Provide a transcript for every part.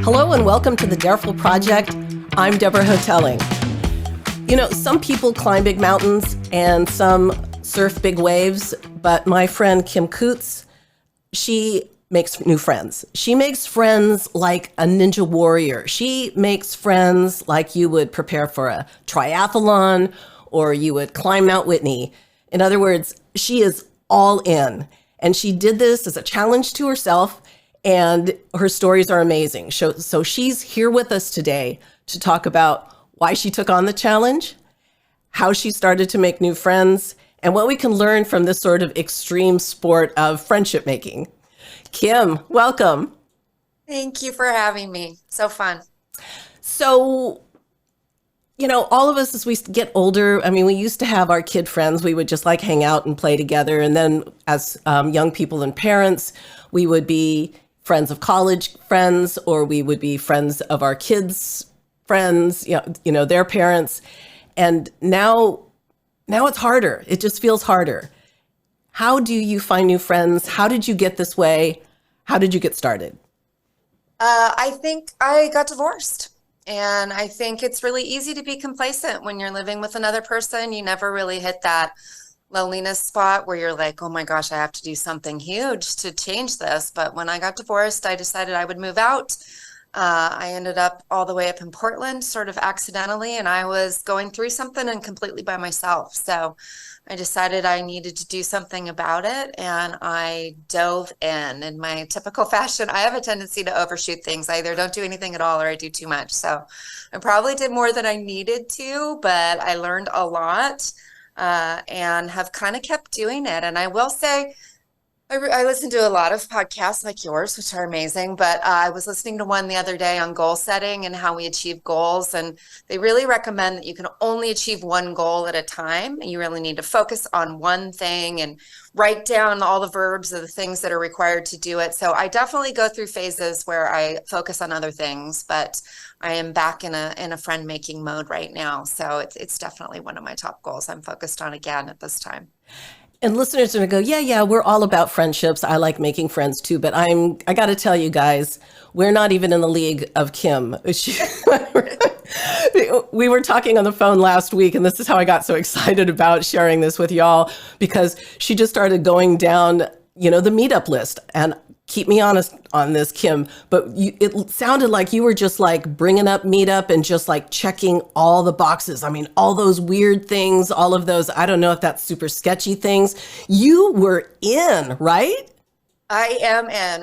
Hello and welcome to the Dareful Project. I'm Deborah Hotelling. You know, some people climb big mountains and some surf big waves, but my friend Kim Coutts, she makes new friends. She makes friends like a ninja warrior. She makes friends like you would prepare for a triathlon or you would climb Mount Whitney. In other words, she is all in. And she did this as a challenge to herself, and her stories are amazing. So she's here with us today to talk about why she took on the challenge, how she started to make new friends, and what we can learn from this sort of extreme sport of friendship making. Kim, welcome. Thank you for having me. So fun. So, you know, all of us as we get older, I mean, we used to have our kid friends. We would just like hang out and play together. And then as young people and parents, we would be friends of college friends, or we would be friends of our kids' friends, you know, their parents. And now it's harder. It just feels harder. How do you find new friends? How did you get this way? How did you get started? I think I got divorced. And I think it's really easy to be complacent when you're living with another person. You never really hit that loneliness spot where you're like, oh my gosh, I have to do something huge to change this. But when I got divorced, I decided I would move out. I ended up all the way up in Portland, sort of accidentally, and I was going through something and completely by myself. So I decided I needed to do something about it, and I dove in my typical fashion. I have a tendency to overshoot things. I either don't do anything at all or I do too much. So I probably did more than I needed to, but I learned a lot and have kind of kept doing it. And I will say, I listen to a lot of podcasts like yours, which are amazing, but I was listening to one the other day on goal setting and how we achieve goals. And they really recommend that you can only achieve one goal at a time. And you really need to focus on one thing and write down all the verbs of the things that are required to do it. So I definitely go through phases where I focus on other things, but I am back in a friend making mode right now. So it's definitely one of my top goals I'm focused on again at this time. And listeners are going to go, yeah, we're all about friendships. I like making friends too. But I got to tell you guys, we're not even in the league of Kim. We were talking on the phone last week, and this is how I got so excited about sharing this with y'all, because she just started going down, you know, the Meetup list. And keep me honest on this, Kim, but it sounded like you were just like bringing up Meetup and just like checking all the boxes. I mean, all those weird things, all of those, I don't know if that's super sketchy things. You were in, right? I am in.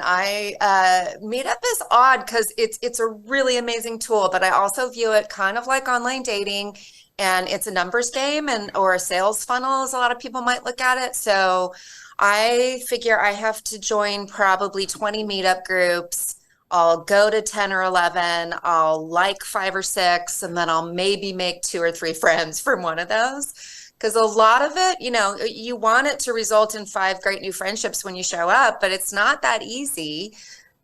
Meetup is odd because it's a really amazing tool, but I also view it kind of like online dating, and it's a numbers game or a sales funnel, as a lot of people might look at it. So I figure I have to join probably 20 meetup groups. I'll go to 10 or 11. I'll like 5 or 6, and then I'll maybe make 2 or 3 friends from one of those. Because a lot of it, you know, you want it to result in 5 great new friendships when you show up, but it's not that easy.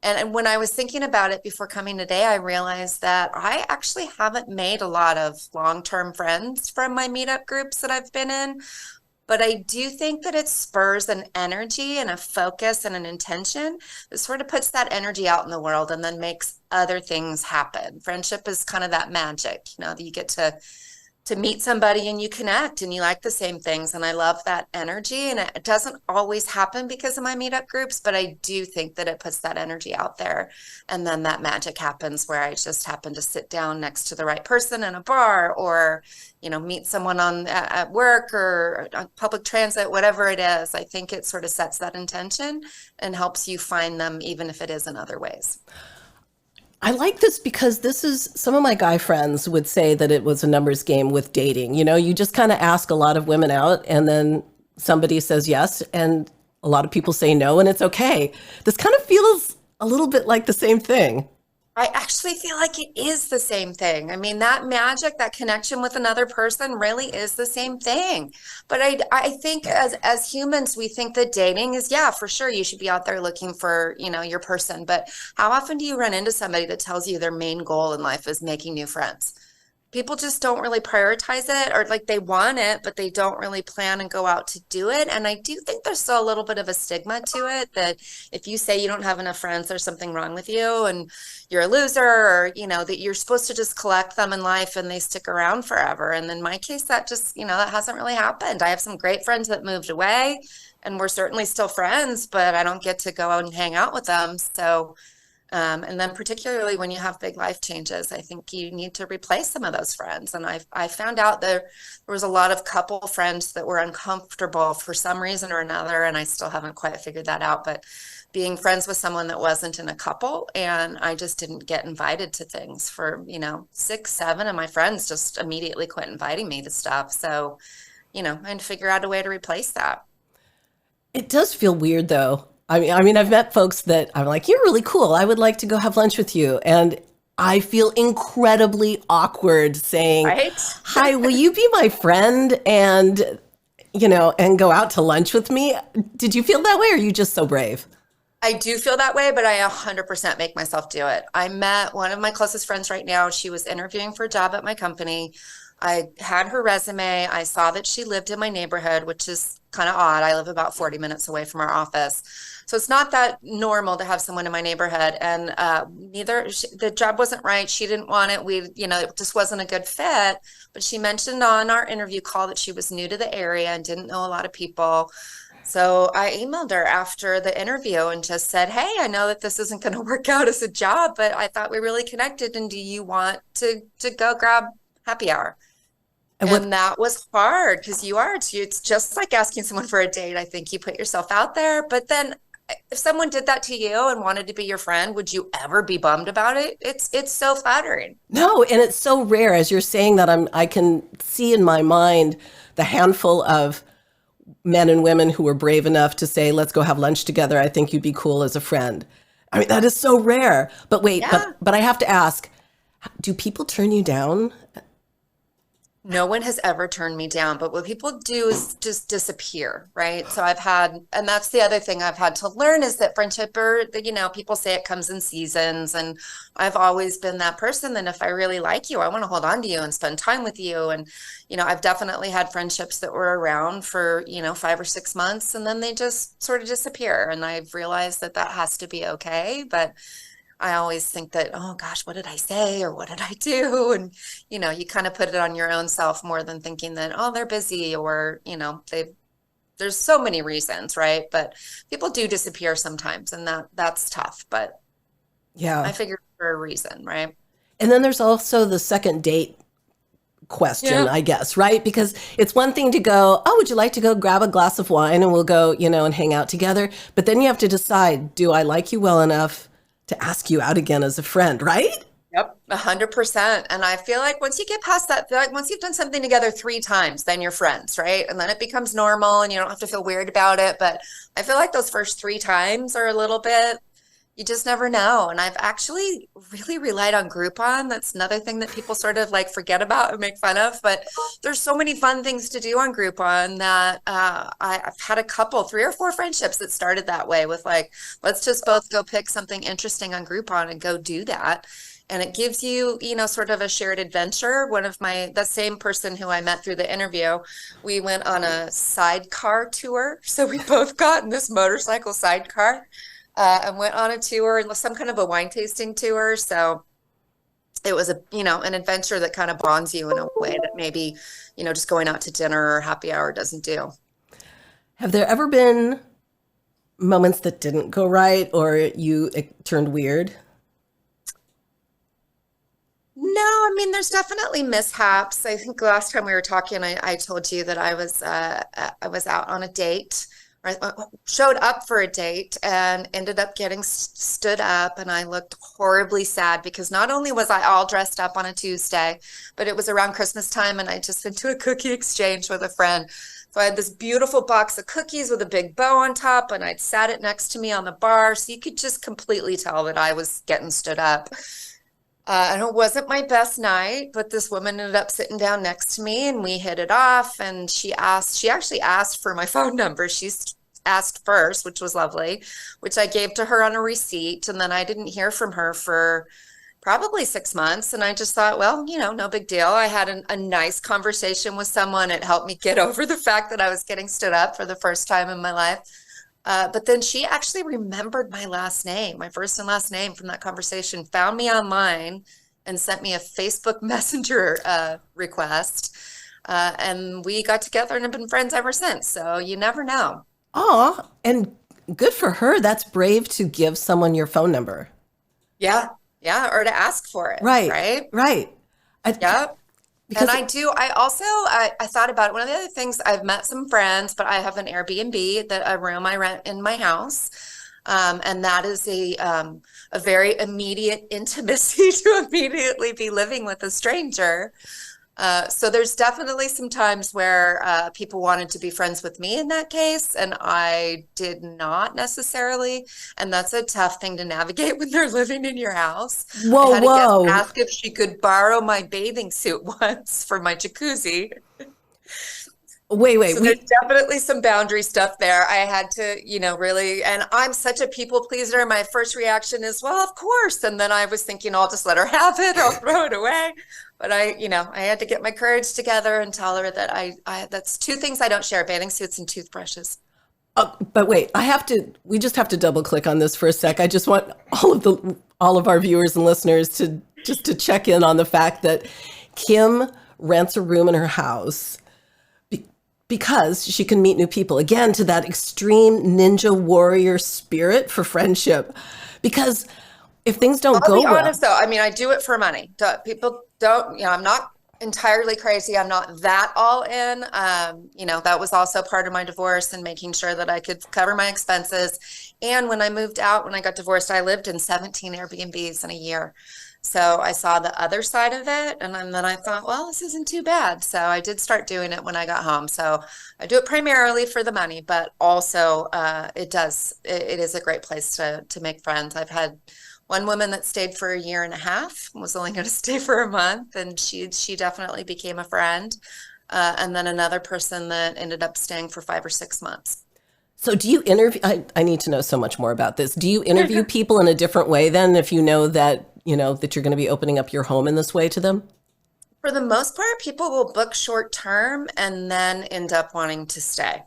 And when I was thinking about it before coming today, I realized that I actually haven't made a lot of long-term friends from my meetup groups that I've been in. But I do think that it spurs an energy and a focus and an intention that sort of puts that energy out in the world and then makes other things happen. Friendship is kind of that magic, you know, that you get to meet somebody and you connect and you like the same things. And I love that energy. And it doesn't always happen because of my meetup groups, but I do think that it puts that energy out there. And then that magic happens where I just happen to sit down next to the right person in a bar, or, you know, meet someone at work or on public transit, whatever it is. I think it sort of sets that intention and helps you find them, even if it is in other ways. I like this because some of my guy friends would say that it was a numbers game with dating. You know, you just kind of ask a lot of women out and then somebody says yes and a lot of people say no, and it's okay. This kind of feels a little bit like the same thing. I actually feel like it is the same thing. I mean, that magic, that connection with another person really is the same thing. But I think as humans, we think that dating is, yeah, for sure, you should be out there looking for, you know, your person. But how often do you run into somebody that tells you their main goal in life is making new friends? people just don't really prioritize it, or like they want it, but they don't really plan and go out to do it. And I do think there's still a little bit of a stigma to it that if you say you don't have enough friends, there's something wrong with you and you're a loser, or, that you're supposed to just collect them in life and they stick around forever. And in my case, that just, that hasn't really happened. I have some great friends that moved away and we're certainly still friends, but I don't get to go out and hang out with them. So and then particularly when you have big life changes, I think you need to replace some of those friends. And I found out there was a lot of couple friends that were uncomfortable for some reason or another, and I still haven't quite figured that out. But being friends with someone that wasn't in a couple, and I just didn't get invited to things for, 6, 7 of my friends just immediately quit inviting me to stuff. So, I had to figure out a way to replace that. It does feel weird though. I mean, I've met folks that I'm like, you're really cool. I would like to go have lunch with you. And I feel incredibly awkward saying, Right? hi, will you be my friend and, and go out to lunch with me? Did you feel that way, or are you just so brave? I do feel that way, but I 100% make myself do it. I met one of my closest friends right now. She was interviewing for a job at my company. I had her resume. I saw that she lived in my neighborhood, which is kind of odd. I live about 40 minutes away from our office. So it's not that normal to have someone in my neighborhood. And the job wasn't right. She didn't want it. It just wasn't a good fit. But she mentioned on our interview call that she was new to the area and didn't know a lot of people. So I emailed her after the interview and just said, hey, I know that this isn't going to work out as a job, but I thought we really connected. And do you want to go grab happy hour? And that was hard because it's just like asking someone for a date. I think you put yourself out there, but then if someone did that to you and wanted to be your friend, would you ever be bummed about it? It's so flattering. No, and it's so rare. As you're saying that, I can see in my mind the handful of men and women who were brave enough to say, let's go have lunch together. I think you'd be cool as a friend. I mean, that is so rare. But wait, Yeah. but I have to ask, do people turn you down? No one has ever turned me down, but what people do is just disappear, right? So and that's the other thing I've had to learn is that friendship, people say it comes in seasons, and I've always been that person that if I really like you, I want to hold on to you and spend time with you. And, I've definitely had friendships that were around for, 5 or 6 months, and then they just sort of disappear. And I've realized that has to be okay. But I always think that, oh gosh, what did I say or what did I do? And, you kind of put it on your own self more than thinking that, oh, they're busy or, there's so many reasons, right? But people do disappear sometimes, and that's tough. But Yeah. I figured for a reason, right? And then there's also the second date question, Yeah. I guess, right? Because it's one thing to go, oh, would you like to go grab a glass of wine and we'll go, and hang out together. But then you have to decide, do I like you well enough to ask you out again as a friend, right? Yep, 100%. And I feel like once you get past that, like once you've done something together 3 times, then you're friends, right? And then it becomes normal and you don't have to feel weird about it. But I feel like those first 3 times are a little bit, you just never know. And I've actually really relied on Groupon. That's another thing that people sort of like forget about and make fun of. But there's so many fun things to do on Groupon that I've had a couple, 3 or 4 friendships that started that way with like, let's just both go pick something interesting on Groupon and go do that. And it gives you, sort of a shared adventure. The same person who I met through the interview, we went on a sidecar tour. So we both got in this motorcycle sidecar. And went on a tour, and some kind of a wine tasting tour. So it was an adventure that kind of bonds you in a way that maybe, just going out to dinner or happy hour doesn't do. Have there ever been moments that didn't go right or it turned weird? No, I mean, there's definitely mishaps. I think last time we were talking, I told you that I was out on a date. I showed up for a date and ended up getting stood up, and I looked horribly sad because not only was I all dressed up on a Tuesday, but it was around Christmas time and I just went to a cookie exchange with a friend. So I had this beautiful box of cookies with a big bow on top, and I'd sat it next to me on the bar. So you could just completely tell that I was getting stood up. And it wasn't my best night, but this woman ended up sitting down next to me and we hit it off. And she actually asked for my phone number. She asked first, which was lovely, which I gave to her on a receipt. And then I didn't hear from her for probably 6 months. And I just thought, well, no big deal. I had a nice conversation with someone. It helped me get over the fact that I was getting stood up for the first time in my life. But then she actually remembered my last name, my first and last name from that conversation, found me online and sent me a Facebook Messenger request. And we got together and have been friends ever since. So you never know. Oh, and good for her. That's brave to give someone your phone number. Yeah. Yeah. Or to ask for it. Right. Right. Right. Yeah. Because I thought about it. One of the other things, I've met some friends, but I have an Airbnb, a room I rent in my house. And that is a very immediate intimacy to immediately be living with a stranger. So there's definitely some times where people wanted to be friends with me in that case, and I did not necessarily. And that's a tough thing to navigate when they're living in your house. Whoa, I had a whoa. guest ask if she could borrow my bathing suit once for my jacuzzi. Wait. So there's definitely some boundary stuff there. I had to, really, and I'm such a people pleaser. My first reaction is, well, of course. And then I was thinking, I'll just let her have it. I'll throw it away. But I had to get my courage together and tell her that that's two things I don't share: bathing suits and toothbrushes. But wait, we just have to double click on this for a sec. I just want all of our viewers and listeners to check in on the fact that Kim rents a room in her house because she can meet new people. Again, to that extreme ninja warrior spirit for friendship. Because if things don't go well. I'll be honest though, I do it for money. People don't, I'm not entirely crazy. I'm not that all in. That was also part of my divorce and making sure that I could cover my expenses. And when I moved out, when I got divorced, I lived in 17 Airbnbs in a year. So I saw the other side of it. And then I thought, well, this isn't too bad. So I did start doing it when I got home. So I do it primarily for the money, but also it is a great place to make friends. I've had one woman that stayed for a year and a half, was only going to stay for a month, and she definitely became a friend. And then another person that ended up staying for 5 or 6 months. So do you interview, I need to know so much more about this. Do you interview people in a different way then if you know that you're going to be opening up your home in this way to them? For the most part, people will book short term and then end up wanting to stay.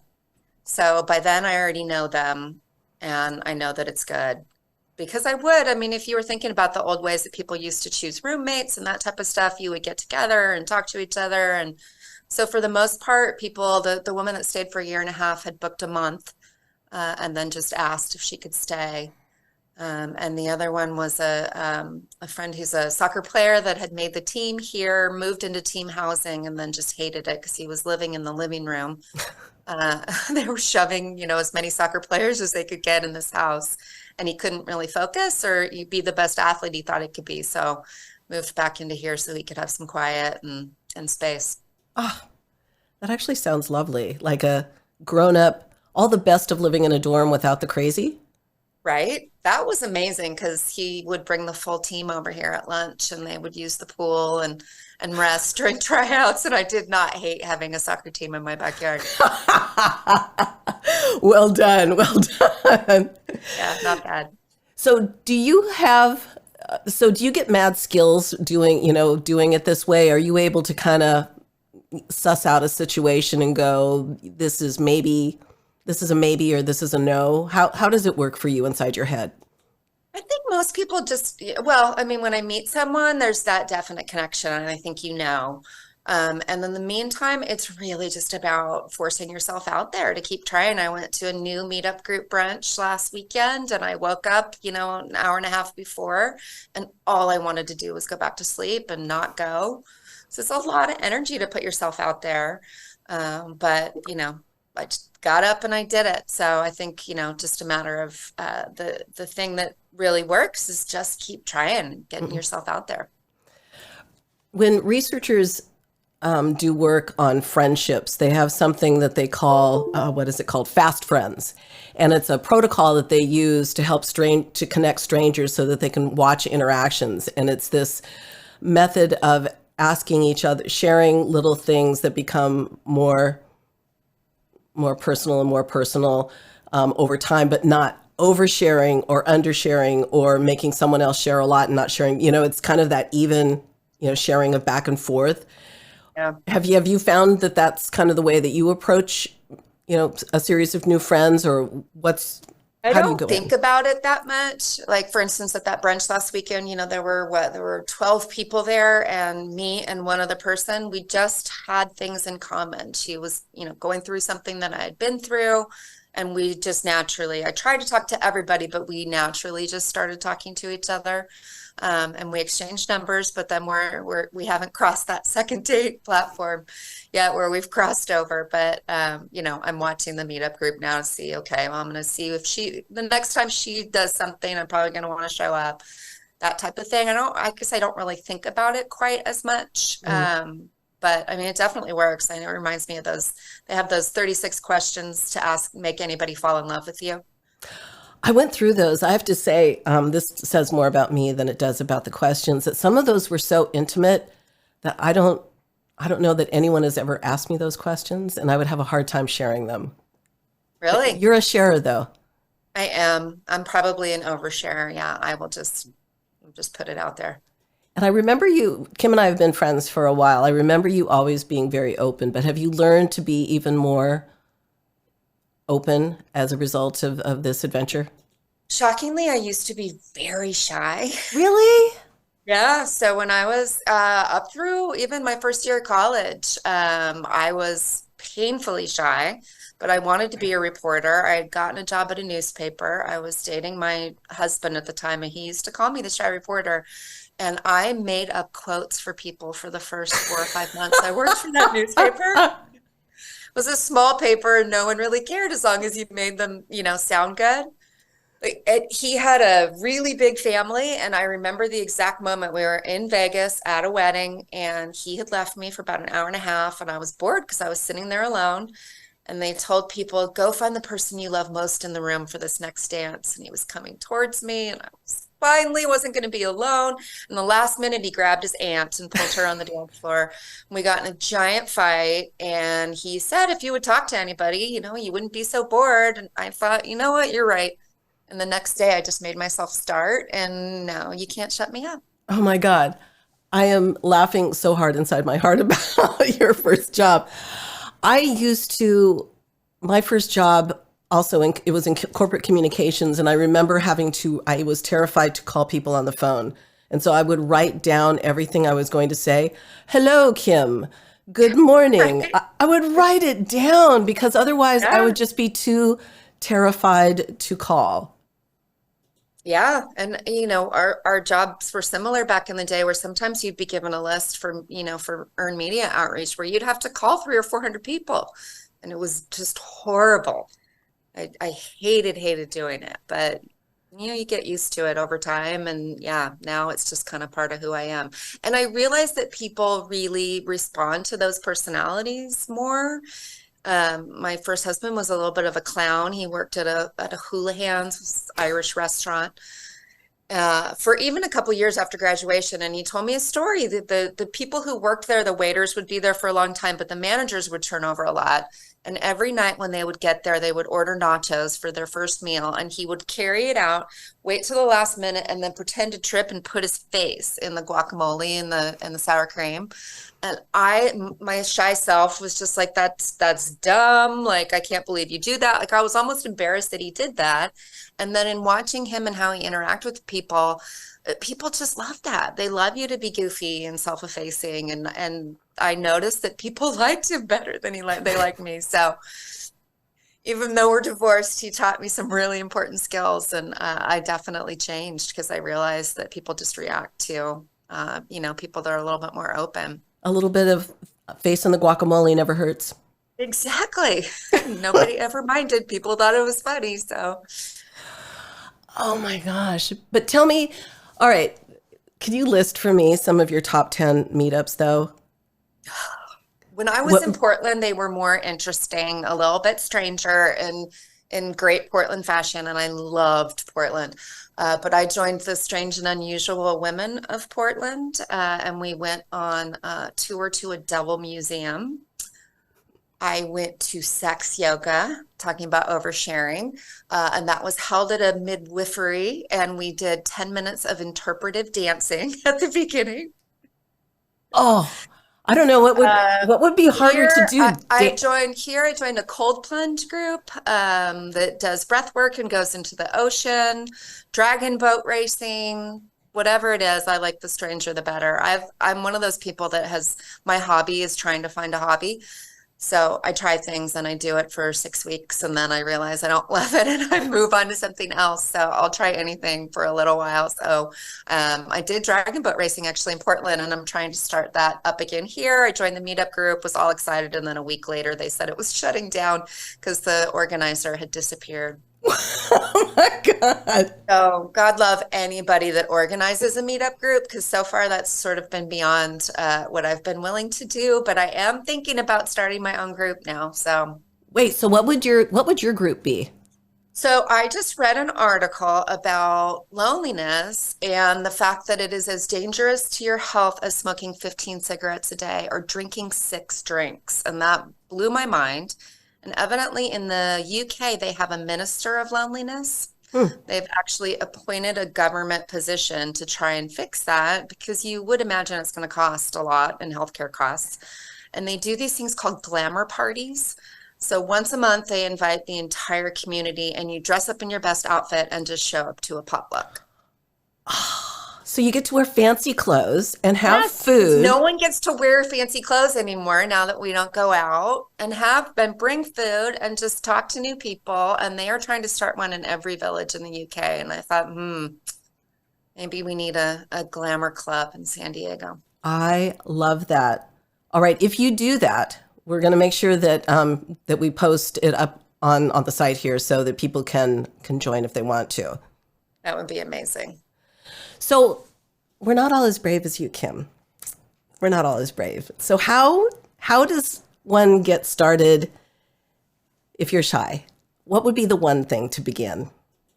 So by then I already know them and I know that it's good. Because if you were thinking about the old ways that people used to choose roommates and that type of stuff, you would get together and talk to each other. And so for the most part, people, the woman that stayed for a year and a half had booked a month and then just asked if she could stay. And the other one was a friend who's a soccer player that had made the team here, moved into team housing, and then just hated it because he was living in the living room. They were shoving, as many soccer players as they could get in this house. And he couldn't really focus or be the best athlete he thought he could be. So moved back into here so he could have some quiet and space. Oh, that actually sounds lovely. Like a grown-up, all the best of living in a dorm without the crazy. Right? That was amazing because he would bring the full team over here at lunch and they would use the pool and rest during tryouts. And I did not hate having a soccer team in my backyard. Well done. Well done. Yeah, not bad. So do you get mad skills doing it this way? Are you able to kind of suss out a situation and go, this is a maybe, or this is a no? How does it work for you inside your head? I think most people when I meet someone, there's that definite connection, and I think and then in the meantime, it's really just about forcing yourself out there to keep trying. I went to a new Meetup group brunch last weekend, and I woke up, an hour and a half before, and all I wanted to do was go back to sleep and not go. So it's a lot of energy to put yourself out there. But I just got up and I did it. So I think, just a matter of the thing that really works is just keep trying, getting yourself out there. When researchers do work on friendships, they have something that they call, what is it called? Fast friends. And it's a protocol that they use to help to connect strangers so that they can watch interactions. And it's this method of asking each other, sharing little things that become more personal and more personal over time, but not oversharing or undersharing or making someone else share a lot and not sharing. It's kind of that even, sharing of back and forth. Yeah. Have you found that that's kind of the way that you approach, a series of new friends, or I how do you don't go think in? about it that much. Like, for instance, at that brunch last weekend, there were 12 people there, and me and one other person, we just had things in common. She was, going through something that I had been through. And we just naturally, I tried to talk to everybody, but we naturally just started talking to each other. And we exchanged numbers, but then we haven't crossed that second date platform yet where we've crossed over. But, I'm watching the Meetup group now to see, okay, well, I'm going to see if the next time she does something, I'm probably going to want to show up, that type of thing. I guess I don't really think about it quite as much. But I mean, it definitely works. And it reminds me of they have those 36 questions to ask, make anybody fall in love with you. I went through those. I have to say, this says more about me than it does about the questions. That some of those were so intimate that I don't know that anyone has ever asked me those questions, and I would have a hard time sharing them. But Really? you're a sharer, though. I am. I'm probably an oversharer. Yeah, I will just put it out there. And I remember Kim and I have been friends for a while. I remember you always being very open, but have you learned to be even more open as a result of this adventure? Shockingly, I used to be very shy. Really? Yeah, so when I was up through even my first year of college, I was painfully shy, but I wanted to be a reporter. I had gotten a job at a newspaper. I was dating my husband at the time, and he used to call me the shy reporter. And I made up quotes for people for the first 4 or 5 months I worked for that newspaper. It was a small paper, and no one really cared as long as you made them, sound good. He had a really big family, and I remember the exact moment we were in Vegas at a wedding, and he had left me for about an hour and a half, and I was bored because I was sitting there alone. And they told people, go find the person you love most in the room for this next dance. And he was coming towards me, and I finally wasn't going to be alone. And the last minute, he grabbed his aunt and pulled her on the dance floor. And we got in a giant fight. And he said, if you would talk to anybody, you wouldn't be so bored. And I thought, you know what, you're right. And the next day, I just made myself start. And now you can't shut me up. Oh my God. I am laughing so hard inside my heart about your first job. My first job also, it was in corporate communications. And I remember I was terrified to call people on the phone. And so I would write down everything I was going to say. Hello, Kim. Good morning. Right? I would write it down because otherwise I Yeah. would just be too terrified to call. Yeah. And, our jobs were similar back in the day where sometimes you'd be given a list for earned media outreach where you'd have to call 300 or 400 people. And it was just horrible. I hated doing it, but you get used to it over time. And yeah, now it's just kind of part of who I am. And I realize that people really respond to those personalities more. My first husband was a little bit of a clown. He worked at a Houlihan's Irish restaurant for even a couple years after graduation. And he told me a story that the people who worked there, the waiters would be there for a long time, but the managers would turn over a lot. And every night when they would get there, they would order nachos for their first meal. And he would carry it out, wait till the last minute, and then pretend to trip and put his face in the guacamole and the sour cream. And my shy self was just like, that's dumb. Like, I can't believe you do that. Like, I was almost embarrassed that he did that. And then in watching him and how he interacted with people just love that. They love you to be goofy and self-effacing. And I noticed that people liked him better than they like me. So even though we're divorced, he taught me some really important skills. And I definitely changed because I realized that people just react to, people that are a little bit more open. A little bit of face in the guacamole never hurts. Exactly. Nobody ever minded. People thought it was funny. So Oh my gosh. But tell me, all right, could you list for me some of your top 10 meetups though? when I was What, in Portland, they were more interesting, a little bit stranger and in great Portland fashion. And I loved Portland. But I joined the Strange and Unusual Women of Portland. And we went on a tour to a devil museum. I went to sex yoga, talking about oversharing, and that was held at a midwifery, and we did 10 minutes of interpretive dancing at the beginning. Oh, I don't know what would be harder to Here, do. I joined a cold plunge group that does breath work and goes into the ocean, dragon boat racing, whatever it is. I like the stranger the better. I'm one of those people that has my hobby is trying to find a hobby. So I try things and I do it for 6 weeks and then I realize I don't love it and I move on to something else. So I'll try anything for a little while. So I did dragon boat racing actually in Portland and I'm trying to start that up again here. I joined the Meetup group, was all excited. And then a week later, they said it was shutting down because the organizer had disappeared. Oh my God. So God love anybody that organizes a meetup group because so far that's sort of been beyond what I've been willing to do. But I am thinking about starting my own group now. So Wait, so what would your group be? so I just read an article about loneliness and the fact that it is as dangerous to your health as smoking 15 cigarettes a day or drinking 6 drinks. And that blew my mind. And evidently in the UK, they have a minister of loneliness. They've actually appointed a government position to try and fix that because you would imagine it's going to cost a lot in healthcare costs. And they do these things called glamour parties. So once a month, they invite the entire community and you dress up in your best outfit and just show up to a potluck. So you get to wear fancy clothes and have Yes, food. no one gets to wear fancy clothes anymore now that we don't go out and bring food and just talk to new people. And they are trying to start one in every village in the UK. And I thought, maybe we need a glamour club in San Diego. I love that. All right, if you do that, we're going to make sure that that we post it up on the site here so that people can join if they want to. That would be amazing. So we're not all as brave as you, Kim. We're not all as brave. So how does one get started if you're shy? What would be the one thing to begin?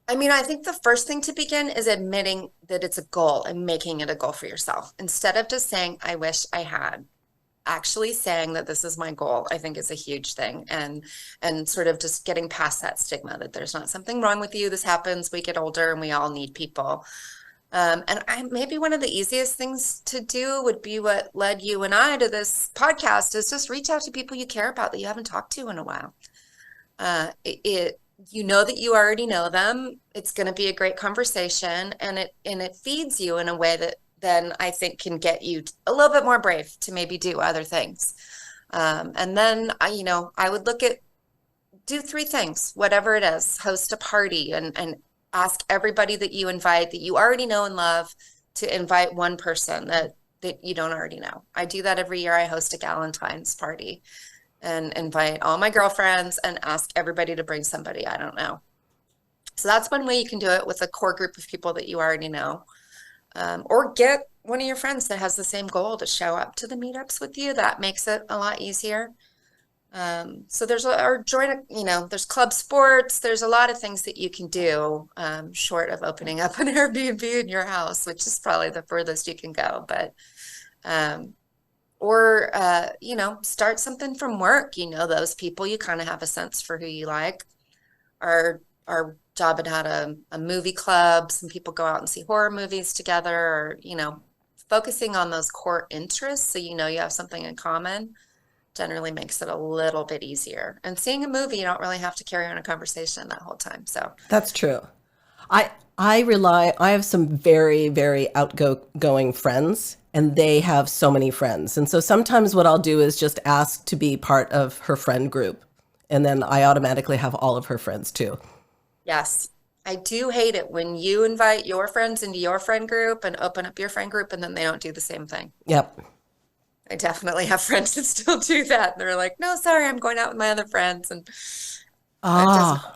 I mean, I think the first thing to begin is admitting that it's a goal and making it a goal for yourself. Instead of just saying, I wish I had, actually saying that this is my goal, I think is a huge thing. And sort of just getting past that stigma that there's not something wrong with you. This happens, we get older and we all need people. Maybe one of the easiest things to do would be what led you and I to this podcast is just reach out to people you care about that you haven't talked to in a while. You know that you already know them. It's going to be a great conversation and it feeds you in a way that then I think can get you a little bit more brave to maybe do other things. And then I would do 3 things, whatever it is, host a party and ask everybody that you invite that you already know and love to invite one person that you don't already know. I do that every year. I host a Galentine's party and invite all my girlfriends and ask everybody to bring somebody I don't know. So that's one way you can do it with a core group of people that you already know. Or get one of your friends that has the same goal to show up to the meetups with you. That makes it a lot easier. So there's there's club sports. There's a lot of things that you can do, short of opening up an Airbnb in your house, which is probably the furthest you can go. But, start something from work. Those people, you kind of have a sense for who you like. Our job had a movie club. Some people go out and see horror movies together, or, focusing on those core interests. So, you have something in common generally makes it a little bit easier. And seeing a movie, you don't really have to carry on a conversation that whole time. So That's true. I have some very, very outgoing friends and they have so many friends. And so sometimes what I'll do is just ask to be part of her friend group. And then I automatically have all of her friends too. yes, I do hate it when you invite your friends into your friend group and open up your friend group and then they don't do the same thing. Yep. I definitely have friends that still do that. They're like, no, sorry, I'm going out with my other friends. And Ah,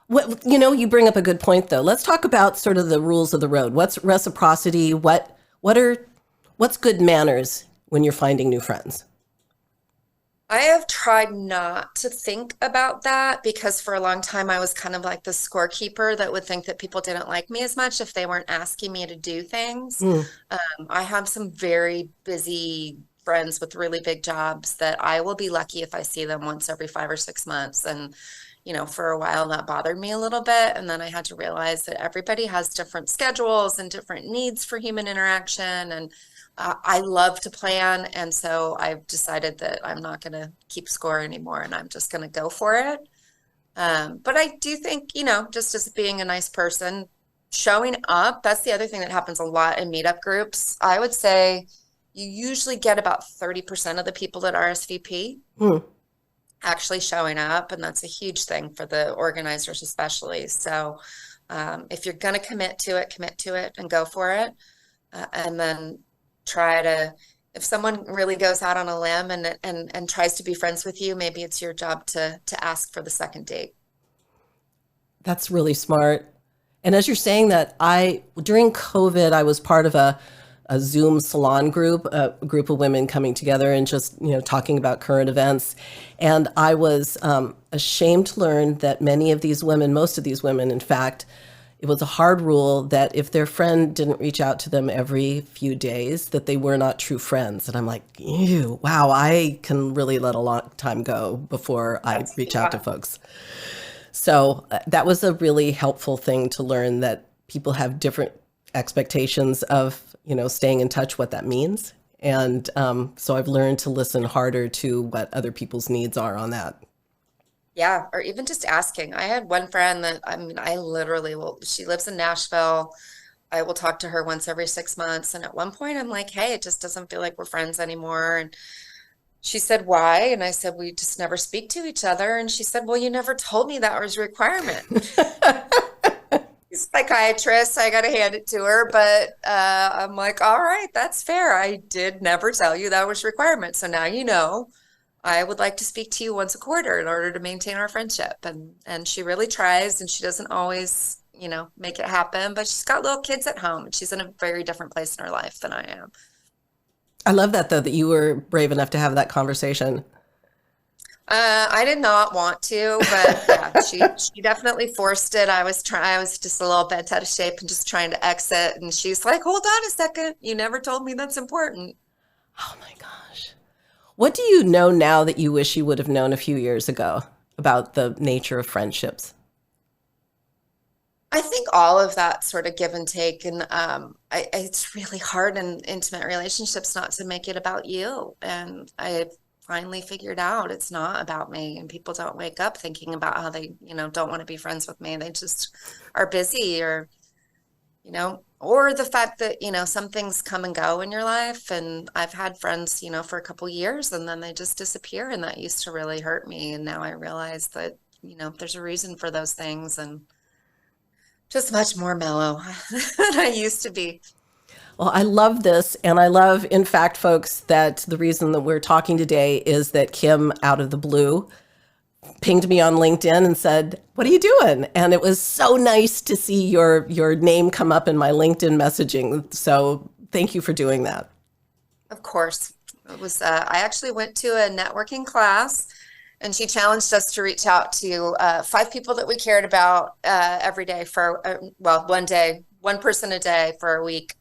you bring up a good point though. Let's talk about sort of the rules of the road. What's reciprocity? What's good manners when you're finding new friends? I have tried not to think about that because for a long time I was kind of like the scorekeeper that would think that people didn't like me as much if they weren't asking me to do things. I have some very busy friends with really big jobs that I will be lucky if I see them once every 5 or 6 months. And, for a while that bothered me a little bit. And then I had to realize that everybody has different schedules and different needs for human interaction. And I love to plan. And so I've decided that I'm not going to keep score anymore and I'm just going to go for it. But I do think, just as being a nice person, showing up, that's the other thing that happens a lot in meetup groups. I would say you usually get about 30% of the people that RSVP actually showing up. And that's a huge thing for the organizers, especially. So if you're going to commit to it and go for it. And then try to, if someone really goes out on a limb and tries to be friends with you, maybe it's your job to ask for the second date. That's really smart. And as you're saying that, during COVID, I was part of a Zoom salon group, a group of women coming together and just, talking about current events. And I was ashamed to learn that most of these women, in fact, it was a hard rule that if their friend didn't reach out to them every few days, that they were not true friends. And I'm like, ew, wow, I can really let a long time go before I reach out to folks. So that was a really helpful thing to learn, that people have different expectations of, staying in touch, what that means. And so I've learned to listen harder to what other people's needs are on that. Yeah, or even just asking. I had one friend that, I literally she lives in Nashville. I will talk to her once every 6 months. And at one point I'm like, hey, it just doesn't feel like we're friends anymore. And she said, why? And I said, we just never speak to each other. And she said, well, you never told me that was a requirement. She's a psychiatrist. I got to hand it to her. But I'm like, all right, that's fair. I did never tell you that was a requirement. So now you know. I would like to speak to you once a quarter in order to maintain our friendship. And she really tries, and she doesn't always, make it happen, but she's got little kids at home and she's in a very different place in her life than I am. I love that, though, that you were brave enough to have that conversation. I did not want to, but yeah, she definitely forced it. I was just a little bent out of shape and just trying to exit. And she's like, hold on a second. You never told me that's important. Oh my gosh. What do you know now that you wish you would have known a few years ago about the nature of friendships? I think all of that sort of give and take. And it's really hard in intimate relationships not to make it about you. And I finally figured out it's not about me. And people don't wake up thinking about how they, don't want to be friends with me. They just are busy, or the fact that, some things come and go in your life. And I've had friends, for a couple years and then they just disappear. And that used to really hurt me. And now I realize that, there's a reason for those things, and just much more mellow than I used to be. Well, I love this. And I love, in fact, folks, that the reason that we're talking today is that Kim, out of the blue, pinged me on LinkedIn and said, what are you doing? And it was so nice to see your name come up in my LinkedIn messaging. So thank you for doing that. Of course. It was, I actually went to a networking class, and she challenged us to reach out to 5 people that we cared about every day for, one day, one person a day for a week.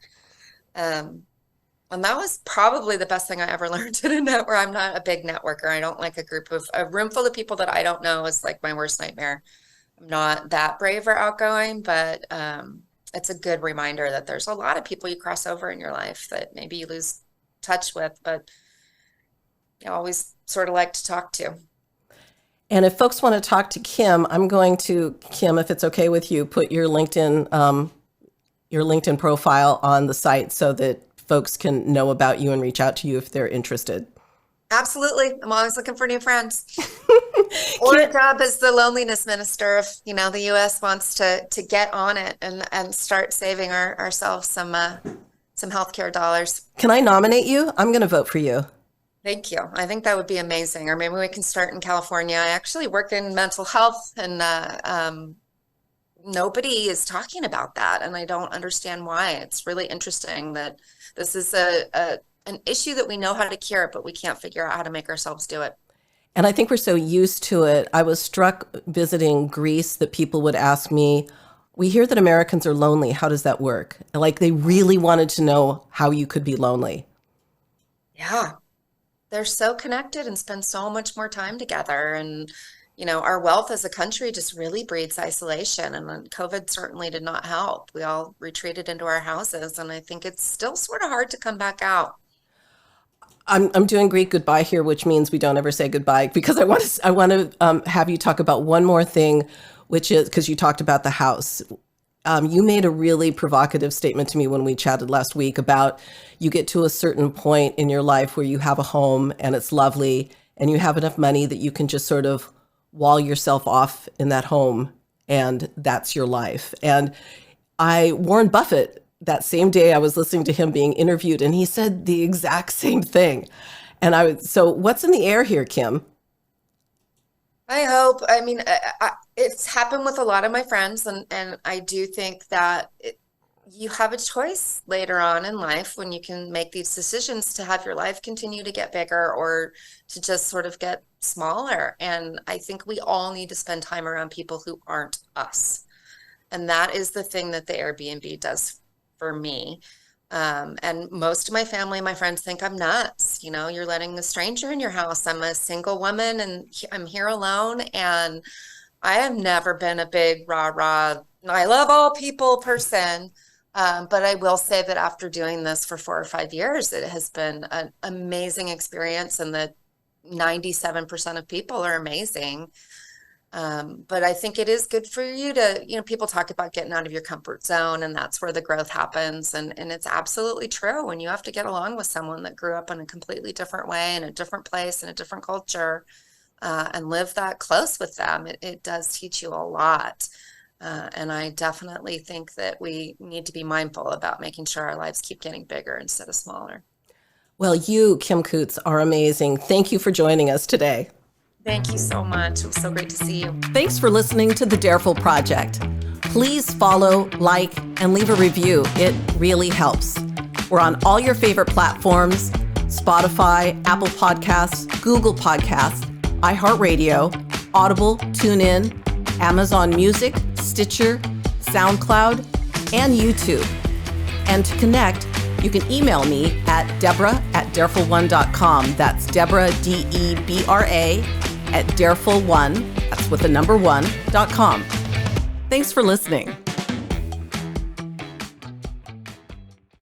And that was probably the best thing I ever learned in a network. I'm not a big networker. I don't like a room full of people that I don't know is like my worst nightmare. I'm not that brave or outgoing, but it's a good reminder that there's a lot of people you cross over in your life that maybe you lose touch with, but you always sort of like to talk to. And if folks want to talk to Kim, I'm going to, Kim, if it's okay with you, put your LinkedIn profile on the site so that folks can know about you and reach out to you if they're interested. Absolutely. I'm always looking for new friends. Or a job as the loneliness minister if, the U.S. wants to get on it and start saving ourselves some healthcare dollars. Can I nominate you? I'm going to vote for you. Thank you. I think that would be amazing. Or maybe we can start in California. I actually work in mental health, and nobody is talking about that. And I don't understand why. It's really interesting that this is an issue that we know how to cure, but we can't figure out how to make ourselves do it. And I think we're so used to it. I was struck visiting Greece that people would ask me, we hear that Americans are lonely. How does that work? Like they really wanted to know how you could be lonely. Yeah. they're so connected and spend so much more time together. And, our wealth as a country just really breeds isolation. And then COVID certainly did not help. We all retreated into our houses, and I think it's still sort of hard to come back out. I'm doing Greek goodbye here, which means we don't ever say goodbye, because I want to have you talk about one more thing, which is because you talked about the house. You made a really provocative statement to me when we chatted last week about you get to a certain point in your life where you have a home and it's lovely and you have enough money that you can just sort of wall yourself off in that home and that's your life. And Warren Buffett, that same day I was listening to him being interviewed, and he said the exact same thing. So what's in the air here, Kim? I hope. I mean, it's happened with a lot of my friends, and I do think that you have a choice later on in life when you can make these decisions to have your life continue to get bigger or to just sort of get smaller. And I think we all need to spend time around people who aren't us. And that is the thing that the Airbnb does for me. And most of my family, my friends think I'm nuts. You're letting a stranger in your house. I'm a single woman and I'm here alone. And I have never been a big rah-rah, I love all people person. But I will say that after doing this for 4 or 5 years, it has been an amazing experience, and that 97% of people are amazing. But I think it is good for you to, people talk about getting out of your comfort zone, and that's where the growth happens. And it's absolutely true. When you have to get along with someone that grew up in a completely different way, in a different place, in a different culture, and live that close with them, it does teach you a lot. And I definitely think that we need to be mindful about making sure our lives keep getting bigger instead of smaller. Well, you, Kim Coutts, are amazing. Thank you for joining us today. Thank you so much. It was so great to see you. Thanks for listening to the Dareful Project. Please follow, like, and leave a review. It really helps. We're on all your favorite platforms: Spotify, Apple Podcasts, Google Podcasts, iHeartRadio, Audible, TuneIn, Amazon Music, Stitcher, SoundCloud, and YouTube. And to connect, you can email me at Deborah@dareful1.com. That's Deborah, Debra, @dareful1, that's with the number 1.com. Thanks for listening.